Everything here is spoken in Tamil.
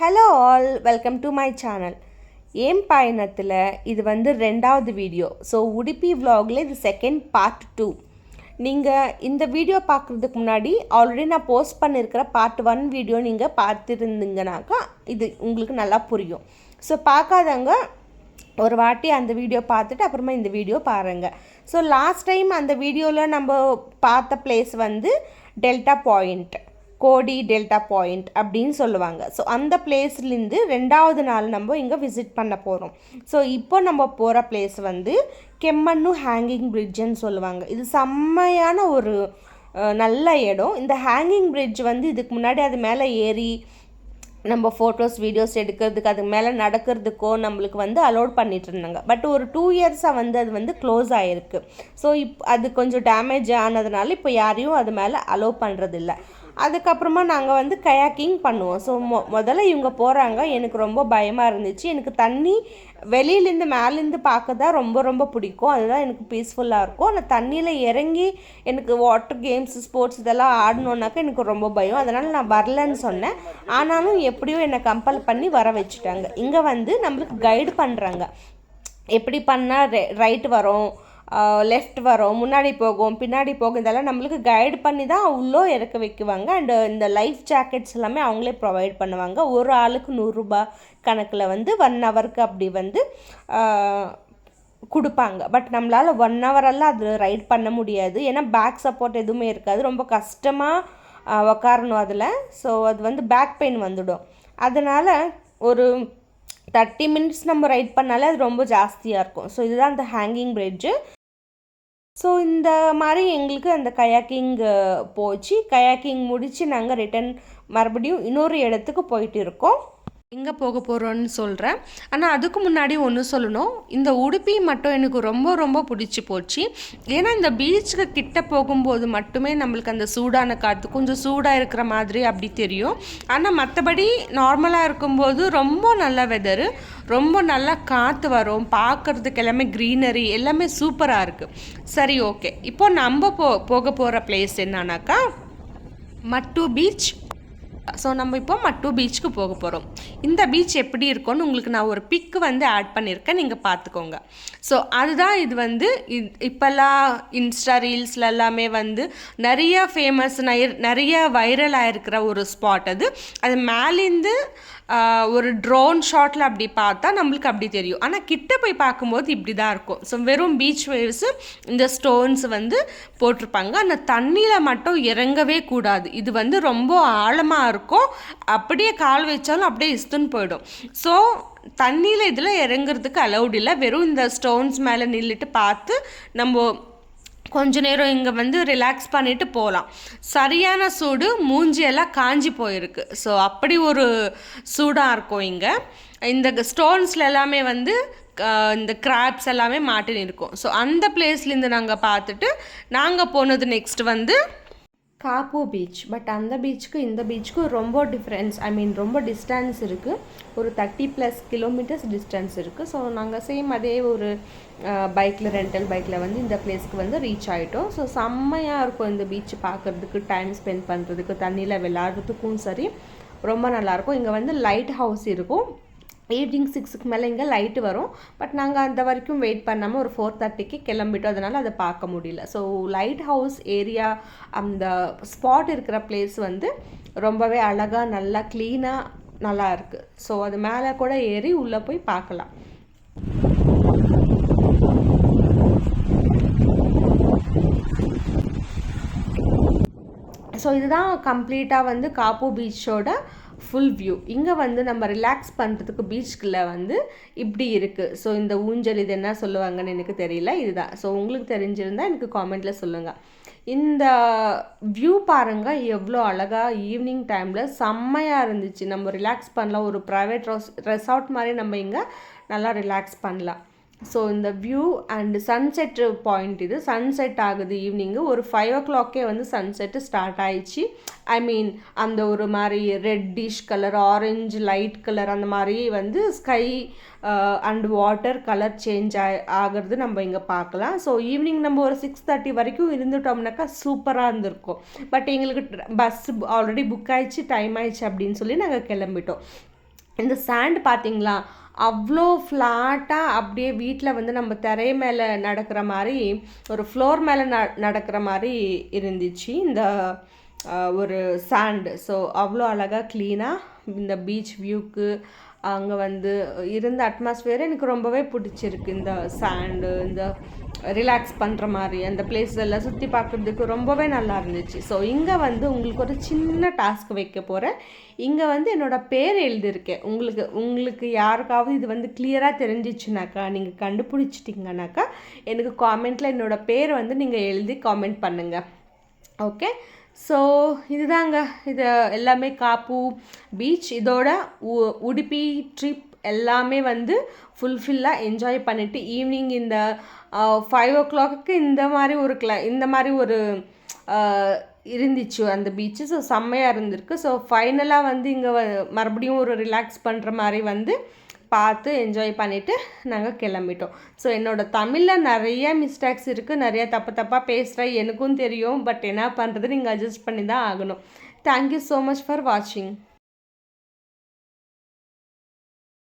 Hello all, welcome to my channel. ஏம் பயணத்தில் இது வந்து ரெண்டாவது வீடியோ. ஸோ உடுப்பி vlogல இது செகண்ட் பார்ட் 2. நீங்கள் இந்த வீடியோ பார்க்குறதுக்கு முன்னாடி ஆல்ரெடி நான் போஸ்ட் பண்ணியிருக்கிற பார்ட் 1 வீடியோ நீங்கள் பார்த்துருந்தீங்கனாக்கா இது உங்களுக்கு நல்லா புரியும். ஸோ பார்க்காதவங்க ஒரு வாட்டி அந்த வீடியோ பார்த்துட்டு அப்புறமா இந்த வீடியோ பாருங்கள். ஸோ லாஸ்ட் டைம் அந்த வீடியோவில் நம்ம பார்த்த பிளேஸ் வந்து டெல்டா பாயிண்ட், கோடி டெல்டா பாயிண்ட் அப்படின்னு சொல்லுவாங்க. ஸோ அந்த பிளேஸ்லேருந்து ரெண்டாவது நாள் நம்ம இங்கே விசிட் பண்ண போகிறோம். ஸோ இப்போ நம்ம போகிற பிளேஸ் வந்து கெம்மண்ணு ஹேங்கிங் பிரிட்ஜுன்னு சொல்லுவாங்க. இது செம்மையான ஒரு நல்ல இடம். இந்த ஹேங்கிங் பிரிட்ஜ் வந்து இதுக்கு முன்னாடி அது மேலே ஏறி நம்ம ஃபோட்டோஸ் வீடியோஸ் எடுக்கிறதுக்கு அதுக்கு மேலே நடக்கிறதுக்கோ நம்மளுக்கு வந்து அலோட் பண்ணிட்டு இருந்தாங்க. பட் ஒரு 2 இயர்ஸாக வந்து அது வந்து க்ளோஸ் ஆகிருக்கு. ஸோ அது கொஞ்சம் டேமேஜ் ஆனதுனால இப்போ யாரையும் அது மேலே அலோவ் பண்ணுறதில்ல. அதுக்கப்புறமா நாங்கள் வந்து கயாக்கிங் பண்ணுவோம். ஸோ முதல்ல இவங்க போகிறாங்க. எனக்கு ரொம்ப பயமாக இருந்துச்சு. எனக்கு தண்ணி வெளியிலேருந்து மேலேருந்து பார்க்க தான் ரொம்ப ரொம்ப பிடிக்கும். அதுதான் எனக்கு பீஸ்ஃபுல்லாக இருக்கும். ஆனால் தண்ணியில் இறங்கி எனக்கு வாட்டர் கேம்ஸ் ஸ்போர்ட்ஸ் இதெல்லாம் ஆடணுன்னாக்கா எனக்கு ரொம்ப பயம். அதனால் நான் வரலன்னு சொன்னேன். ஆனாலும் எப்படியோ என்னை கம்பல் பண்ணி வர வச்சுட்டாங்க. இங்கே வந்து நம்மளுக்கு கைடு பண்ணுறாங்க. எப்படி பண்ணால் ரைட்டு வரும், லெஃப்ட் வரும், முன்னாடி போகும், பின்னாடி போகும், இதெல்லாம் நம்மளுக்கு கைடு பண்ணி தான் உள்ளே இறக்க வைக்குவாங்க. அண்டு இந்த லைஃப் ஜாக்கெட்ஸ் எல்லாமே அவங்களே ப்ரொவைட் பண்ணுவாங்க. ஒரு ஆளுக்கு 100 ரூபாய் கணக்கில் வந்து 1 ஹவருக்கு அப்படி வந்து கொடுப்பாங்க. பட் நம்மளால் 1 ஹவரெல்லாம் அது ரைட் பண்ண முடியாது. ஏன்னா பேக் சப்போர்ட் எதுவுமே இருக்காது. ரொம்ப கஷ்டமாக உக்காரணும் அதில். ஸோ அது வந்து பேக் பெயின் வந்துடும். அதனால் ஒரு 30 மினிட்ஸ் நம்ம ரைட் பண்ணாலே அது ரொம்ப ஜாஸ்தியாக இருக்கும். ஸோ இதுதான் அந்த ஹேங்கிங் பிரிட்ஜு. ஸோ இந்த மாதிரி எங்களுக்கு அந்த கயாக்கிங் போச்சு. கயாக்கிங் முடித்து நாங்கள் ரிட்டன் மறுபடியும் இன்னொரு இடத்துக்கு போயிட்டு இருக்கோம். எங்கே போக போகிறோன்னு சொல்கிறேன். ஆனால் அதுக்கு முன்னாடி ஒன்று சொல்லணும். இந்த உடுப்பி மட்டும் எனக்கு ரொம்ப ரொம்ப பிடிச்சி போச்சு. ஏன்னா இந்த பீச்சுக்கு கிட்ட போகும்போது மட்டுமே நம்மளுக்கு அந்த சூடான காற்று கொஞ்சம் சூடாக இருக்கிற மாதிரி அப்படி தெரியும். ஆனால் மற்றபடி நார்மலாக இருக்கும்போது ரொம்ப நல்ல வெதரு, ரொம்ப நல்லா காற்று வரும். பார்க்குறதுக்கு எல்லாமே க்ரீனரி எல்லாமே சூப்பராக இருக்குது. சரி, ஓகே. இப்போ நம்ம போக போகிற பிளேஸ் என்னன்னாக்கா மட்டு பீச். ஸோ நம்ம இப்போ மட்டு பீச்சுக்கு போக போகிறோம். இந்த பீச் எப்படி இருக்கும்னு உங்களுக்கு நான் ஒரு பிக்கு வந்து ஆட் பண்ணியிருக்கேன், நீங்கள் பார்த்துக்கோங்க. ஸோ அதுதான் இது வந்து இப்போல்லாம் இன்ஸ்டா ரீல்ஸில் எல்லாமே வந்து நிறைய ஃபேமஸ் நிறைய வைரல் ஆகிருக்கிற ஒரு ஸ்பாட் அது. அது மேலேருந்து ஒரு ட்ரோன் ஷாட்டில் அப்படி பார்த்தா நம்மளுக்கு அப்படி தெரியும். ஆனால் கிட்ட போய் பார்க்கும்போது இப்படி தான் இருக்கும். ஸோ வெறும் பீச் வேவ்ஸு, இந்த ஸ்டோன்ஸ் வந்து போட்டிருப்பாங்க. ஆனால் தண்ணியில் மட்டும் இறங்கவே கூடாது. இது வந்து ரொம்ப ஆழமாக இருக்கும். அப்படியே கால் வச்சாலும் அப்படியே இஸ்துன்னு போயிடும். ஸோ தண்ணியில் இதில் இறங்குறதுக்கு அலௌட் இல்லை. வெறும் இந்த ஸ்டோன்ஸ் மேலே நின்றுட்டு பார்த்து நம்ம கொஞ்ச நேரம் இங்கே வந்து ரிலாக்ஸ் பண்ணிவிட்டு போகலாம். சரியான சூடு, மூஞ்சியெல்லாம் காஞ்சி போயிருக்கு. ஸோ அப்படி ஒரு சூடாக இருக்கும் இங்கே. இந்த ஸ்டோன்ஸில் எல்லாமே வந்து இந்த கிராப்ஸ் எல்லாமே மாட்டின்னு இருக்கும். ஸோ அந்த பிளேஸ்லேருந்து நாங்கள் பார்த்துட்டு நாங்கள் போனது நெக்ஸ்ட் வந்து காப்பு பீச். பட் அந்த பீச்சுக்கு இந்த பீச்சுக்கு ரொம்ப டிஃப்ரென்ஸ், ரொம்ப டிஸ்டன்ஸ் இருக்குது. ஒரு 30+ கிலோமீட்டர்ஸ் டிஸ்டன்ஸ் இருக்குது. ஸோ நாங்கள் சேம் அதே ஒரு ரெண்டல் பைக்கில் வந்து இந்த பிளேஸ்க்கு வந்து ரீச் ஆகிட்டோம். ஸோ செம்மையாக இருக்கும் இந்த பீச் பார்க்குறதுக்கு, டைம் ஸ்பெண்ட் பண்ணுறதுக்கு, தண்ணியில் விளையாடுறதுக்கும் சரி, ரொம்ப நல்லாயிருக்கும். இங்கே வந்து லைட் ஹவுஸ் இருக்கும். ஈவினிங் 6க்கு மேலே இங்கே லைட்டு வரும். பட் நாங்கள் அந்த வரைக்கும் வெயிட் பண்ணாமல் ஒரு 4:30க்கு கிளம்பிட்டோம். அதனால் அதை பார்க்க முடியல. ஸோ லைட் ஹவுஸ் ஏரியா, அந்த ஸ்பாட் இருக்கிற பிளேஸ் வந்து ரொம்பவே அழகாக நல்லா க்ளீனாக நல்லா இருக்குது. ஸோ அது மேலே கூட ஏறி உள்ளே போய் பார்க்கலாம். ஸோ இதுதான் கம்ப்ளீட்டாக வந்து காப்பு பீச்சோட ஃபுல் வியூ. இங்கே வந்து நம்ம ரிலாக்ஸ் பண்ணுறதுக்கு பீச்சுக்குள்ளே வந்து இப்படி இருக்குது. ஸோ இந்த ஊஞ்சல் இது என்ன சொல்லுவாங்கன்னு எனக்கு தெரியல. இதுதான். ஸோ உங்களுக்கு தெரிஞ்சிருந்தால் எனக்கு காமெண்ட்டில் சொல்லுங்கள். இந்த வியூ பாருங்கள் எவ்வளோ அழகாக ஈவினிங் டைமில் செம்மையாக இருந்துச்சு. நம்ம ரிலாக்ஸ் பண்ணலாம். ஒரு ப்ரைவேட் ரெசார்ட் மாதிரி நம்ம இங்கே நல்லா ரிலாக்ஸ் பண்ணலாம். ஸோ இந்த வியூ அண்டு சன்செட் பாயிண்ட், இது சன்செட் ஆகுது ஈவினிங்கு. ஒரு 5 o'clockே வந்து சன்செட்டு ஸ்டார்ட் ஆயிடுச்சு. அந்த ஒரு மாதிரி reddish colour, orange light colour, அந்த மாதிரி வந்து sky and water colour change ஆகிறது நம்ம இங்கே பார்க்கலாம். ஸோ ஈவினிங் நம்ம ஒரு 6:30 வரைக்கும் இருந்துட்டோம்னாக்கா சூப்பராக இருந்திருக்கும். பட் எங்களுக்கு பஸ் ஆல்ரெடி புக் ஆயிடுச்சு, டைம் ஆயிடுச்சு அப்படின்னு சொல்லி நாங்கள் கிளம்பிட்டோம். இந்த சாண்ட் பார்த்தீங்களா, அவ்வளோ ஃப்ளாட்டாக அப்படியே வீட்டில் வந்து நம்ம தரை மேலே நடக்கிற மாதிரி, ஒரு ஃப்ளோர் மேலே நடக்கிற மாதிரி இருந்துச்சு இந்த ஒரு சாண்டு. ஸோ அவ்வளோ அழகாக க்ளீனாக இந்த பீச் வியூக்கு அங்கே வந்து இருந்த அட்மாஸ்ஃபியர் எனக்கு ரொம்பவே பிடிச்சிருக்கு. இந்த சாண்டு, இந்த ரிலாக்ஸ் பண்ணுற மாதிரி அந்த பிளேஸ் எல்லாம் சுற்றி பார்க்குறதுக்கு ரொம்பவே நல்லா இருந்துச்சு. ஸோ இங்கே வந்து உங்களுக்கு ஒரு சின்ன டாஸ்க் வைக்க போகிறேன். இங்கே வந்து என்னோடய பேர் எழுதியிருக்கேன். உங்களுக்கு யாருக்காவது இது வந்து கிளியராக தெரிஞ்சிச்சுனாக்கா, நீங்கள் கண்டுபிடிச்சிட்டிங்கனாக்கா எனக்கு காமெண்ட்டில் என்னோடய பேர் வந்து நீங்கள் எழுதி காமெண்ட் பண்ணுங்கள். ஓகே, ஸோ இதுதாங்க, இது எல்லாமே காப்பு பீச், இதோட உடுப்பி ட்ரிப் எல்லாமே வந்து ஃபுல்ஃபில்லாக என்ஜாய் பண்ணிவிட்டு ஈவினிங் இந்த 5 o'clock இந்த மாதிரி ஒரு இருந்துச்சு அந்த பீச்சு. ஸோ செம்மையாக இருந்திருக்கு. ஸோ ஃபைனலாக வந்து இங்கே மறுபடியும் ஒரு ரிலாக்ஸ் பண்ணுற மாதிரி வந்து பார்த்து என்ஜாய் பண்ணிவிட்டு நாங்கள் கிளம்பிட்டோம். ஸோ என்னோடய தமிழில் நிறைய மிஸ்டேக்ஸ் இருக்குது, நிறைய தப்பாக பேசுகிறேன், எனக்கும் தெரியும். பட் என்ன பண்ணுறது, நீங்கள் அட்ஜஸ்ட் பண்ணி தான் ஆகணும். தேங்க்யூ ஸோ மச் ஃபார் வாட்சிங்.